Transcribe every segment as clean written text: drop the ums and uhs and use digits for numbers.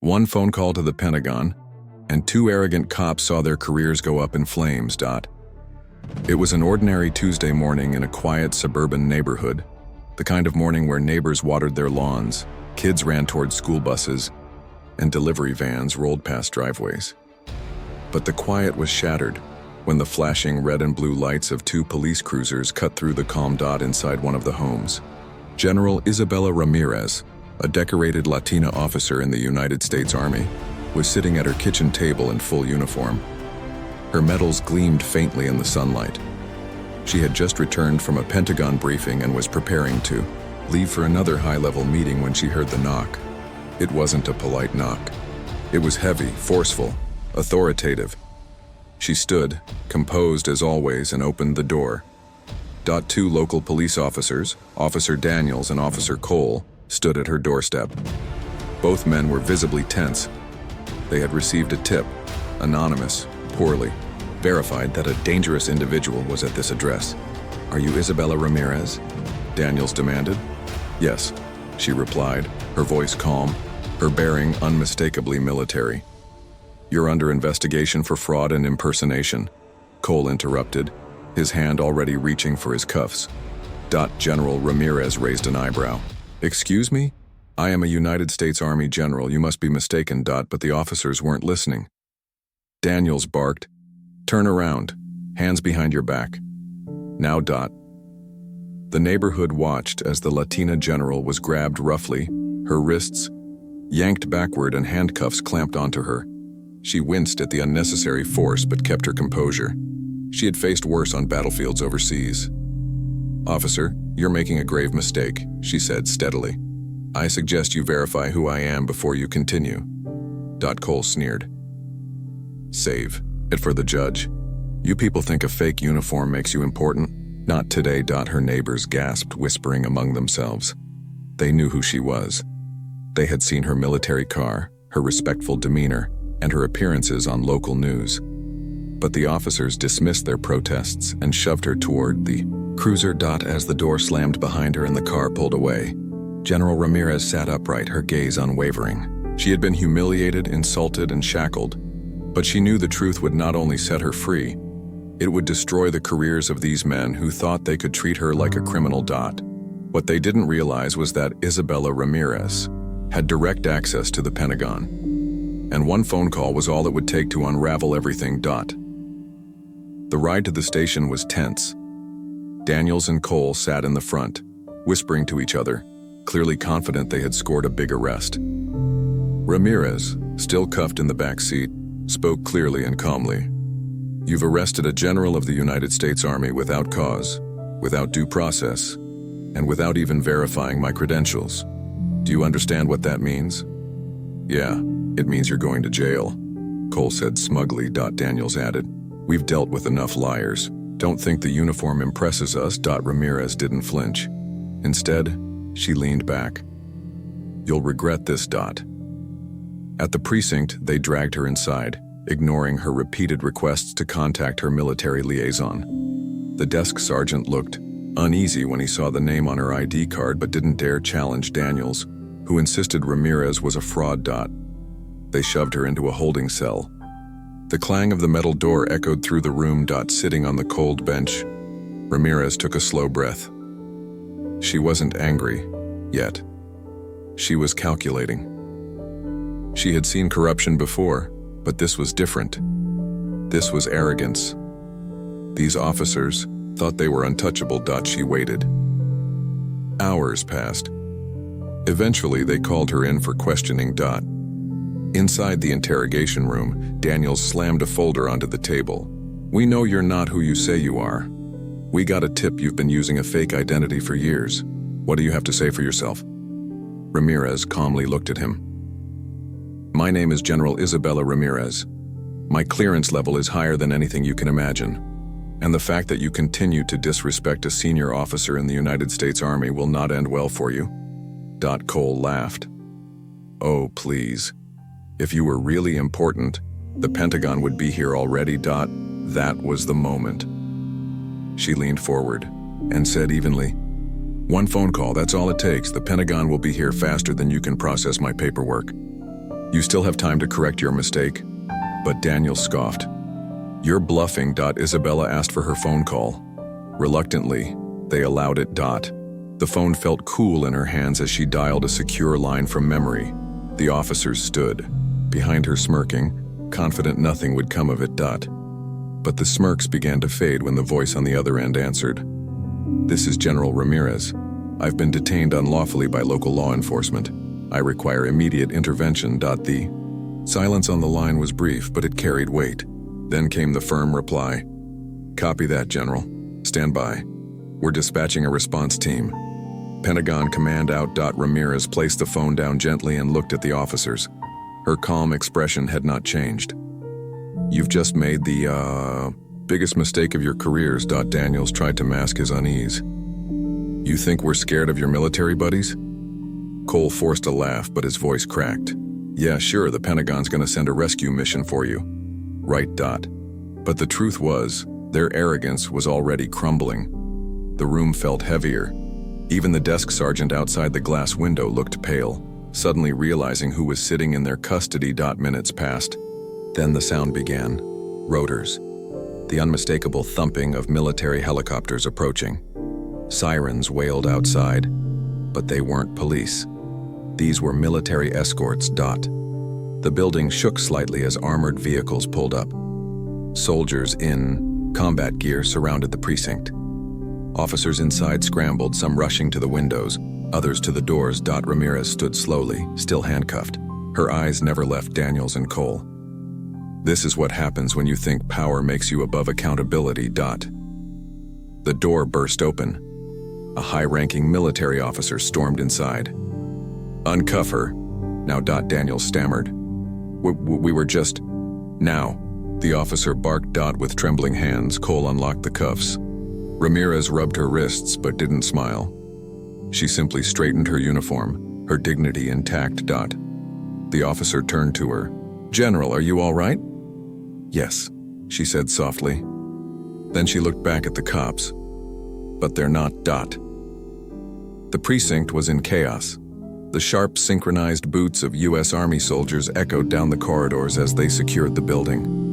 One phone call to the Pentagon, and two arrogant cops saw their careers go up in flames. It was an ordinary Tuesday morning in a quiet suburban neighborhood, the kind of morning where neighbors watered their lawns, kids ran towards school buses, and delivery vans rolled past driveways. But the quiet was shattered when the flashing red and blue lights of two police cruisers cut through the calm dot inside one of the homes. General Isabella Ramirez, a decorated Latina officer in the United States Army, was sitting at her kitchen table in full uniform. Her medals gleamed faintly in the sunlight. She had just returned from a Pentagon briefing and was preparing to leave for another high-level meeting when she heard the knock. It wasn't a polite knock. It was heavy, forceful, authoritative. She stood, composed as always, and opened the door. Two local police officers, Officer Daniels and Officer Cole, stood at her doorstep. Both men were visibly tense. They had received a tip, anonymous, poorly, verified that a dangerous individual was at this address. "Are you Isabella Ramirez?" Daniels demanded. "Yes," she replied, her voice calm, her bearing unmistakably military. "You're under investigation for fraud and impersonation," Cole interrupted, his hand already reaching for his cuffs. General Ramirez raised an eyebrow. "Excuse me? I am a United States Army general. You must be mistaken, but the officers weren't listening." Daniels barked, "Turn around, hands behind your back. Now, The neighborhood watched as the Latina general was grabbed roughly, her wrists yanked backward and handcuffs clamped onto her. She winced at the unnecessary force but kept her composure. She had faced worse on battlefields overseas. "Officer, you're making a grave mistake," she said steadily. "I suggest you verify who I am before you continue." Cole sneered. "Save it for the judge. You people think a fake uniform makes you important? Not today." Her neighbors gasped, whispering among themselves. They knew who she was. They had seen her military car, her respectful demeanor, and her appearances on local news. But the officers dismissed their protests and shoved her toward the cruiser. As the door slammed behind her and the car pulled away, General Ramirez sat upright, her gaze unwavering. She had been humiliated, insulted, and shackled, but she knew the truth would not only set her free, it would destroy the careers of these men who thought they could treat her like a criminal. What they didn't realize was that Isabella Ramirez had direct access to the Pentagon, and one phone call was all it would take to unravel everything. The ride to the station was tense. Daniels and Cole sat in the front, whispering to each other, clearly confident they had scored a big arrest. Ramirez, still cuffed in the back seat, spoke clearly and calmly. "You've arrested a general of the United States Army without cause, without due process, and without even verifying my credentials. Do you understand what that means?" "Yeah, it means you're going to jail," Cole said smugly. Daniels added, "We've dealt with enough liars. Don't think the uniform impresses us." Ramirez didn't flinch. Instead, she leaned back. "You'll regret this." At the precinct, they dragged her inside, ignoring her repeated requests to contact her military liaison. The desk sergeant looked uneasy when he saw the name on her ID card but didn't dare challenge Daniels, who insisted Ramirez was a fraud. They shoved her into a holding cell. The clang of the metal door echoed through the room. Sitting on the cold bench, Ramirez took a slow breath. She wasn't angry, yet. She was calculating. She had seen corruption before, but this was different. This was arrogance. These officers thought they were untouchable. She waited. Hours passed. Eventually, they called her in for questioning. Inside the interrogation room, Daniels slammed a folder onto the table. "We know you're not who you say you are. We got a tip you've been using a fake identity for years. What do you have to say for yourself?" Ramirez calmly looked at him. "My name is General Isabella Ramirez. My clearance level is higher than anything you can imagine. And the fact that you continue to disrespect a senior officer in the United States Army will not end well for you." Cole laughed. "Oh, please. If you were really important, the Pentagon would be here already." That was the moment. She leaned forward and said evenly, "One phone call, that's all it takes. The Pentagon will be here faster than you can process my paperwork." You still have time to correct your mistake. But Daniel scoffed. You're bluffing. Isabella asked for her phone call. Reluctantly, they allowed it. The phone felt cool in her hands as she dialed a secure line from memory. The officers stood, behind her smirking, confident nothing would come of it. But the smirks began to fade when the voice on the other end answered. This is General Ramirez. I've been detained unlawfully by local law enforcement. I require immediate intervention. The silence on the line was brief, but it carried weight. Then came the firm reply. Copy that, General. Stand by. We're dispatching a response team. Pentagon command out. Ramirez placed the phone down gently and looked at the officers. Her calm expression had not changed. You've just made the, biggest mistake of your careers. Daniels tried to mask his unease. You think we're scared of your military buddies? Cole forced a laugh, but his voice cracked. Yeah, sure, the Pentagon's gonna send a rescue mission for you. Right. But the truth was, their arrogance was already crumbling. The room felt heavier. Even the desk sergeant outside the glass window looked pale, suddenly realizing who was sitting in their custody. Minutes passed. Then the sound began. Rotors. The unmistakable thumping of military helicopters approaching. Sirens wailed outside, but they weren't police. These were military escorts. The building shook slightly as armored vehicles pulled up. Soldiers in combat gear surrounded the precinct. Officers inside scrambled, some rushing to the windows, others to the doors. Ramirez stood slowly, still handcuffed. Her eyes never left Daniels and Cole. This is what happens when you think power makes you above accountability. The door burst open. A high-ranking military officer stormed inside. Uncuff her. Now. Daniels stammered. We were just... Now. The officer barked. With trembling hands, Cole unlocked the cuffs. Ramirez rubbed her wrists but didn't smile. She simply straightened her uniform, her dignity intact. The officer turned to her. General, are you all right? Yes, she said softly. Then she looked back at the cops. But they're not. The precinct was in chaos. The sharp, synchronized boots of U.S. Army soldiers echoed down the corridors as they secured the building.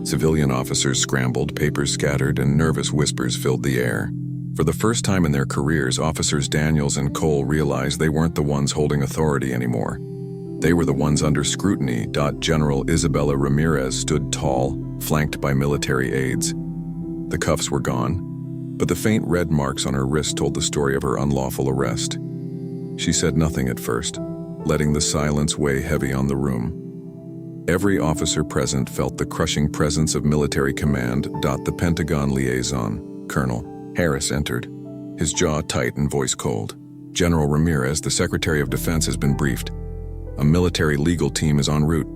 Civilian officers scrambled, papers scattered, and nervous whispers filled the air. For the first time in their careers, Officers Daniels and Cole realized they weren't the ones holding authority anymore. They were the ones under scrutiny. General Isabella Ramirez stood tall, flanked by military aides. The cuffs were gone, but the faint red marks on her wrist told the story of her unlawful arrest. She said nothing at first, letting the silence weigh heavy on the room. Every officer present felt the crushing presence of military command. The Pentagon liaison, Colonel Harris, entered, his jaw tight and voice cold. General Ramirez, the Secretary of Defense, has been briefed. A military legal team is en route.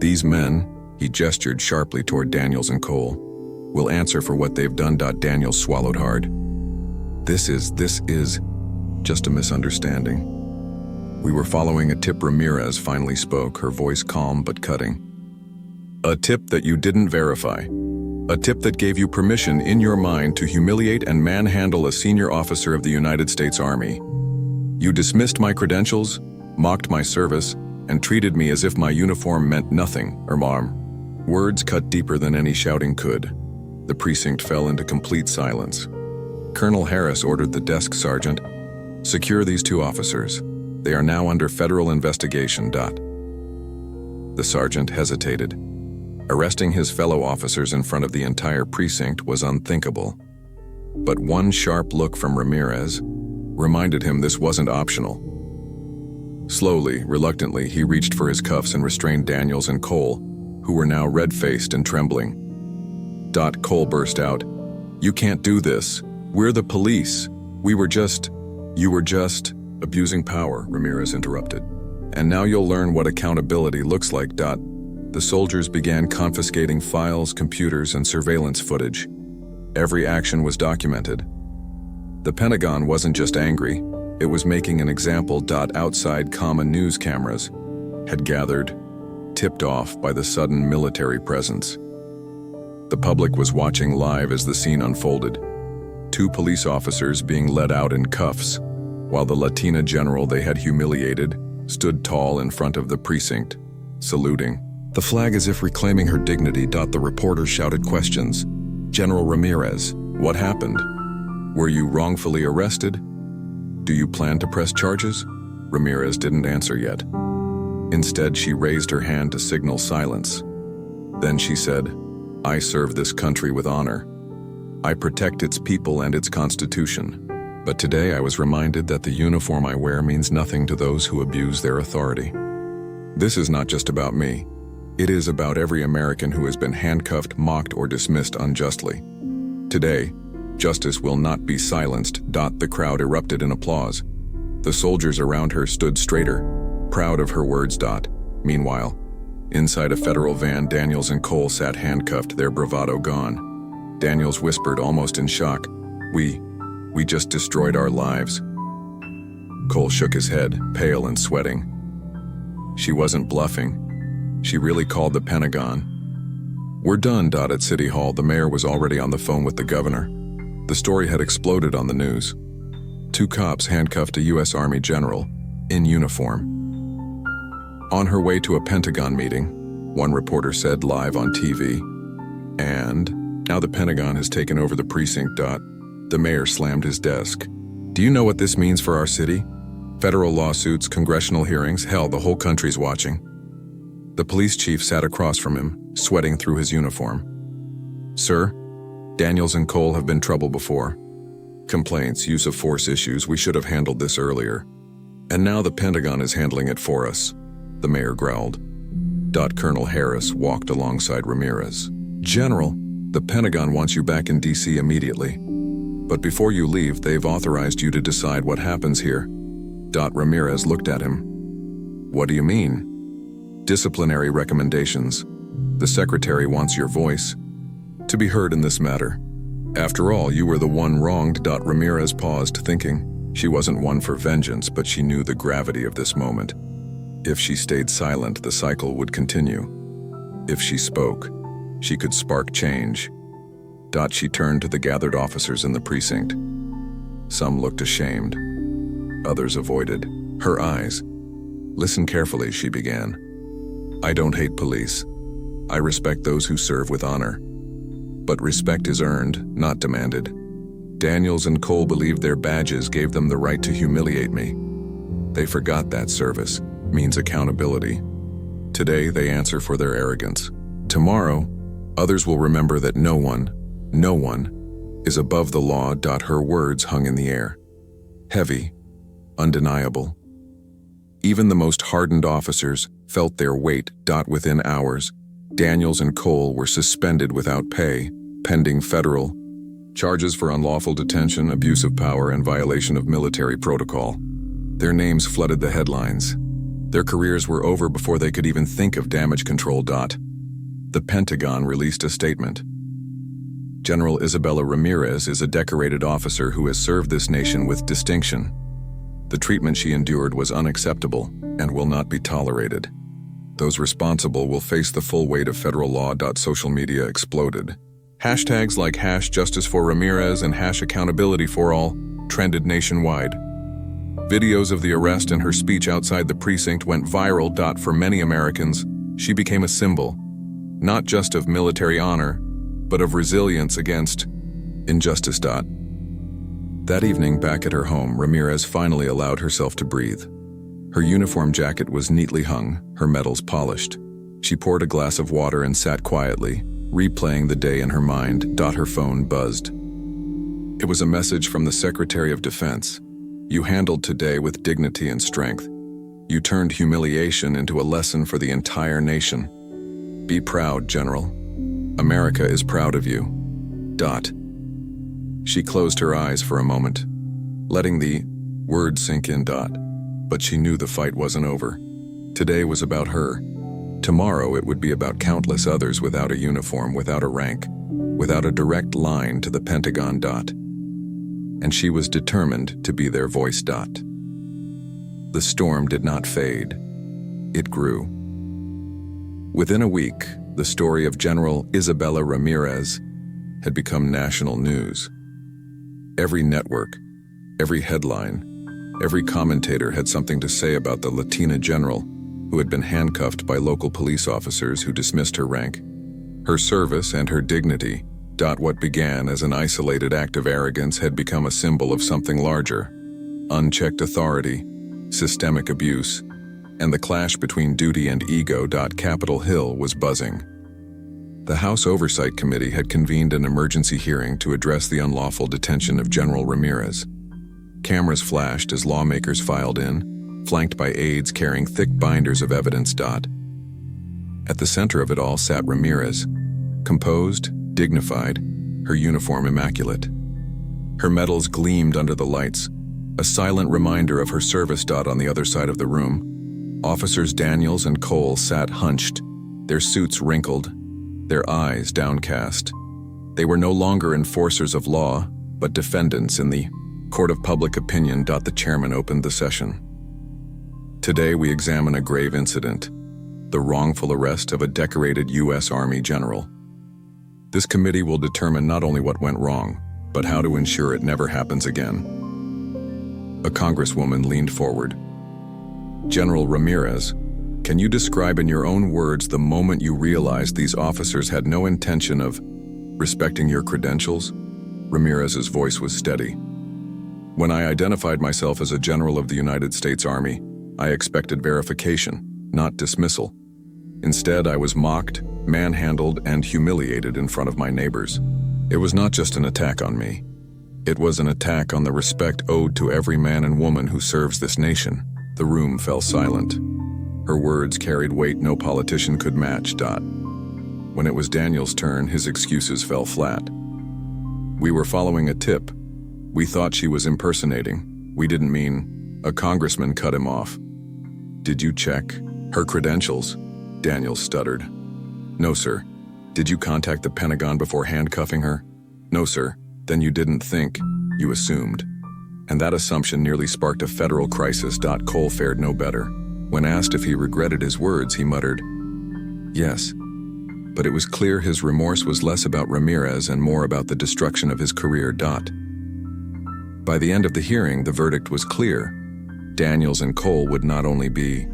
These men, he gestured sharply toward Daniels and Cole, will answer for what they've done. Daniels swallowed hard. This is just a misunderstanding. We were following a tip. Ramirez finally spoke, her voice calm but cutting. A tip that you didn't verify. A tip that gave you permission in your mind to humiliate and manhandle a senior officer of the United States Army. You dismissed my credentials, mocked my service, and treated me as if my uniform meant nothing. Words cut deeper than any shouting could. The precinct fell into complete silence. Colonel Harris ordered the desk sergeant, secure these two officers. They are now under federal investigation. The sergeant hesitated. Arresting his fellow officers in front of the entire precinct was unthinkable. But one sharp look from Ramirez reminded him this wasn't optional. Slowly, reluctantly, he reached for his cuffs and restrained Daniels and Cole, who were now red-faced and trembling. Cole burst out. You can't do this. We're the police. You were just abusing power, Ramirez interrupted. And now you'll learn what accountability looks like. The soldiers began confiscating files, computers, and surveillance footage. Every action was documented. The Pentagon wasn't just angry, it was making an example. Outside, common news cameras had gathered, tipped off by the sudden military presence. The public was watching live as the scene unfolded. 2 police officers being led out in cuffs, while the Latina general they had humiliated stood tall in front of the precinct, saluting. The flag as if reclaiming her dignity. The reporter shouted questions. General Ramirez, what happened? Were you wrongfully arrested? Do you plan to press charges? Ramirez didn't answer yet. Instead, she raised her hand to signal silence. Then she said, I serve this country with honor. I protect its people and its constitution. But today I was reminded that the uniform I wear means nothing to those who abuse their authority. This is not just about me. It is about every American who has been handcuffed, mocked, or dismissed unjustly. Today, justice will not be silenced. The crowd erupted in applause. The soldiers around her stood straighter, proud of her words. Meanwhile, inside a federal van, Daniels and Cole sat handcuffed, their bravado gone. Daniels whispered, almost in shock, We just destroyed our lives. Cole shook his head, pale and sweating. She wasn't bluffing. She really called the Pentagon. We're done. At City Hall, the mayor was already on the phone with the governor. The story had exploded on the news. 2 cops handcuffed a U.S. Army general, in uniform. On her way to a Pentagon meeting, one reporter said live on TV. And now the Pentagon has taken over the precinct. The mayor slammed his desk. Do you know what this means for our city? Federal lawsuits, congressional hearings, hell, the whole country's watching. The police chief sat across from him, sweating through his uniform. Sir, Daniels and Cole have been trouble before. Complaints, use of force issues, we should have handled this earlier. And now the Pentagon is handling it for us, the mayor growled. Colonel Harris walked alongside Ramirez. General, the Pentagon wants you back in D.C. immediately. But before you leave, they've authorized you to decide what happens here. Ramirez looked at him. What do you mean? Disciplinary recommendations. The secretary wants your voice to be heard in this matter. After all, you were the one wronged. Ramirez paused, thinking. She wasn't one for vengeance, but she knew the gravity of this moment. If she stayed silent, the cycle would continue. If she spoke, she could spark change. She turned to the gathered officers in the precinct. Some looked ashamed. Others avoided her eyes. Listen carefully, she began. I don't hate police. I respect those who serve with honor. But respect is earned, not demanded. Daniels and Cole believed their badges gave them the right to humiliate me. They forgot that service means accountability. Today, they answer for their arrogance. Tomorrow, others will remember that no one is above the law. Her words hung in the air. Heavy, undeniable. Even the most hardened officers felt their weight. Within hours, Daniels and Cole were suspended without pay, pending federal charges for unlawful detention, abuse of power, and violation of military protocol. Their names flooded the headlines. Their careers were over before they could even think of damage control. The Pentagon released a statement. General Isabella Ramirez is a decorated officer who has served this nation with distinction. The treatment she endured was unacceptable and will not be tolerated. Those responsible will face the full weight of federal law. Social media exploded. Hashtags like #JusticeForRamirez and #AccountabilityForAll trended nationwide. Videos of the arrest and her speech outside the precinct went viral. For many Americans, she became a symbol, not just of military honor, but of resilience against injustice. That evening, back at her home, Ramirez finally allowed herself to breathe. Her uniform jacket was neatly hung, her medals polished. She poured a glass of water and sat quietly, replaying the day in her mind. Her phone buzzed. It was a message from the Secretary of Defense. You handled today with dignity and strength. You turned humiliation into a lesson for the entire nation. Be proud, General. America is proud of you. She closed her eyes for a moment, letting the words sink in. But she knew the fight wasn't over. Today was about her. Tomorrow it would be about countless others without a uniform, without a rank, without a direct line to the Pentagon. And she was determined to be their voice. The storm did not fade. It grew. Within a week, the story of General Isabella Ramirez had become national news. Every network, every headline, Every commentator had something to say about the Latina general, who had been handcuffed by local police officers who dismissed her rank. Her service and her dignity. What began as an isolated act of arrogance had become a symbol of something larger. Unchecked authority, systemic abuse, and the clash between duty and ego. Capitol Hill was buzzing. The House Oversight Committee had convened an emergency hearing to address the unlawful detention of General Ramirez. Cameras flashed as lawmakers filed in, flanked by aides carrying thick binders of evidence. At the center of it all sat Ramirez, composed, dignified, her uniform immaculate. Her medals gleamed under the lights, a silent reminder of her service. On the other side of the room, Officers Daniels and Cole sat hunched, their suits wrinkled, their eyes downcast. They were no longer enforcers of law, but defendants in the court of public opinion. The chairman opened the session. Today we examine a grave incident, the wrongful arrest of a decorated U.S. Army general. This committee will determine not only what went wrong, but how to ensure it never happens again. A congresswoman leaned forward. General Ramirez, can you describe in your own words the moment you realized these officers had no intention of respecting your credentials? Ramirez's voice was steady. When I identified myself as a general of the United States Army, I expected verification, not dismissal. Instead, I was mocked, manhandled, and humiliated in front of my neighbors. It was not just an attack on me. It was an attack on the respect owed to every man and woman who serves this nation. The room fell silent. Her words carried weight no politician could match. When it was Daniel's turn, his excuses fell flat. We were following a tip. We thought she was impersonating. We didn't mean. A congressman cut him off. Did you check her credentials? Daniel stuttered. No, sir. Did you contact the Pentagon before handcuffing her? No, sir. Then you didn't think, you assumed. And that assumption nearly sparked a federal crisis. Cole fared no better. When asked if he regretted his words, he muttered, yes. But it was clear his remorse was less about Ramirez and more about the destruction of his career. By the end of the hearing, the verdict was clear. Daniels and Cole would not only be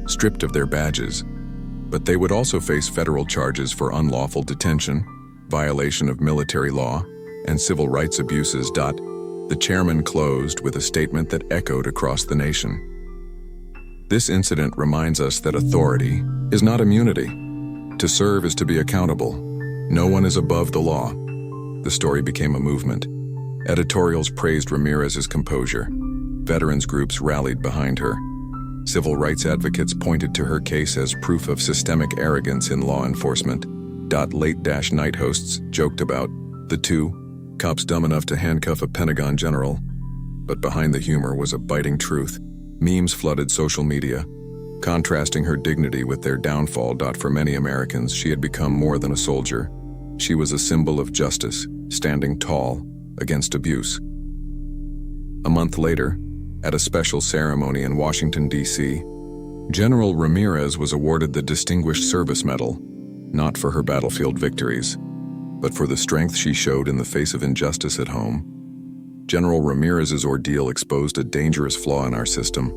stripped of their badges, but they would also face federal charges for unlawful detention, violation of military law, and civil rights abuses. The chairman closed with a statement that echoed across the nation. This incident reminds us that authority is not immunity. To serve is to be accountable. No one is above the law. The story became a movement. Editorials praised Ramirez's composure. Veterans groups rallied behind her. Civil rights advocates pointed to her case as proof of systemic arrogance in law enforcement. Late-night hosts joked about the two cops dumb enough to handcuff a Pentagon general. But behind the humor was a biting truth. Memes flooded social media, contrasting her dignity with their downfall. For many Americans, she had become more than a soldier. She was a symbol of justice, standing tall against abuse. A month later, at a special ceremony in Washington, D.C., General Ramirez was awarded the Distinguished Service Medal, not for her battlefield victories, but for the strength she showed in the face of injustice at home. General Ramirez's ordeal exposed a dangerous flaw in our system,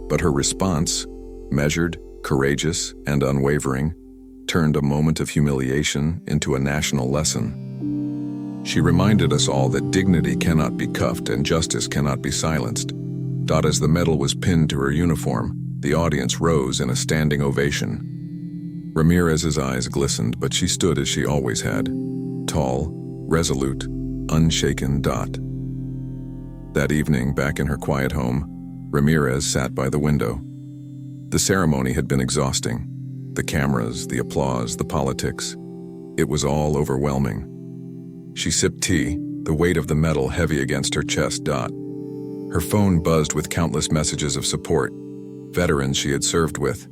but her response, measured, courageous, and unwavering, turned a moment of humiliation into a national lesson. She reminded us all that dignity cannot be cuffed and justice cannot be silenced. As the medal was pinned to her uniform, the audience rose in a standing ovation. Ramirez's eyes glistened, but she stood as she always had, tall, resolute, unshaken. That evening, back in her quiet home, Ramirez sat by the window. The ceremony had been exhausting. The cameras, the applause, the politics. It was all overwhelming. She sipped tea, the weight of the medal heavy against her chest. Her phone buzzed with countless messages of support. Veterans she had served with,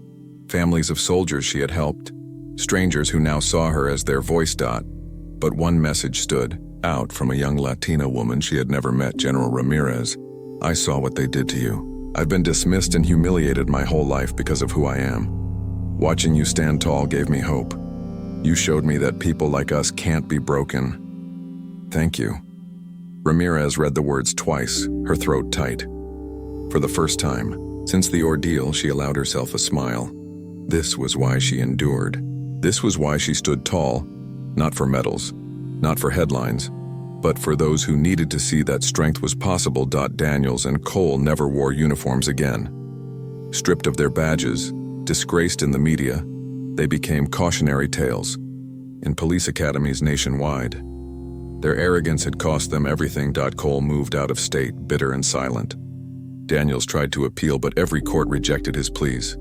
families of soldiers she had helped, strangers who now saw her as their voice. But one message stood out from a young Latina woman she had never met. General Ramirez, I saw what they did to you. I've been dismissed and humiliated my whole life because of who I am. Watching you stand tall gave me hope. You showed me that people like us can't be broken. Thank you. Ramirez read the words twice, her throat tight. For the first time since the ordeal, she allowed herself a smile. This was why she endured. This was why she stood tall, not for medals, not for headlines, but for those who needed to see that strength was possible. Daniels and Cole never wore uniforms again. Stripped of their badges, disgraced in the media, they became cautionary tales in police academies nationwide. Their arrogance had cost them everything. Cole moved out of state, bitter and silent. Daniels tried to appeal, but every court rejected his pleas.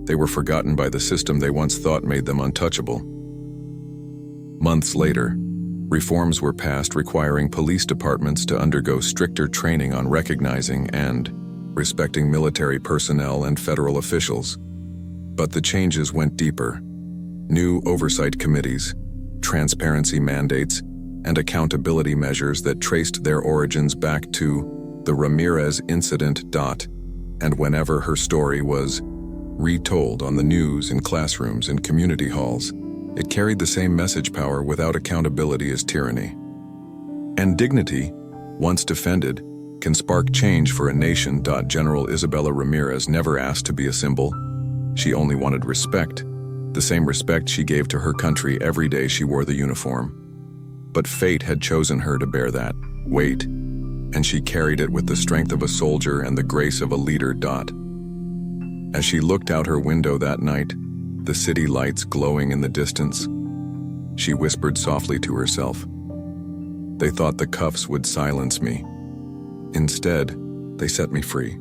They were forgotten by the system they once thought made them untouchable. Months later, reforms were passed requiring police departments to undergo stricter training on recognizing and respecting military personnel and federal officials. But the changes went deeper. New oversight committees, transparency mandates, and accountability measures that traced their origins back to the Ramirez incident. And whenever her story was retold on the news, in classrooms, and community halls, it carried the same message: power without accountability is tyranny. And dignity, once defended, can spark change for a nation. General Isabella Ramirez never asked to be a symbol. She only wanted respect, the same respect she gave to her country every day she wore the uniform. But fate had chosen her to bear that weight, and she carried it with the strength of a soldier and the grace of a leader. As she looked out her window that night, the city lights glowing in the distance, she whispered softly to herself, "They thought the cuffs would silence me. Instead, they set me free."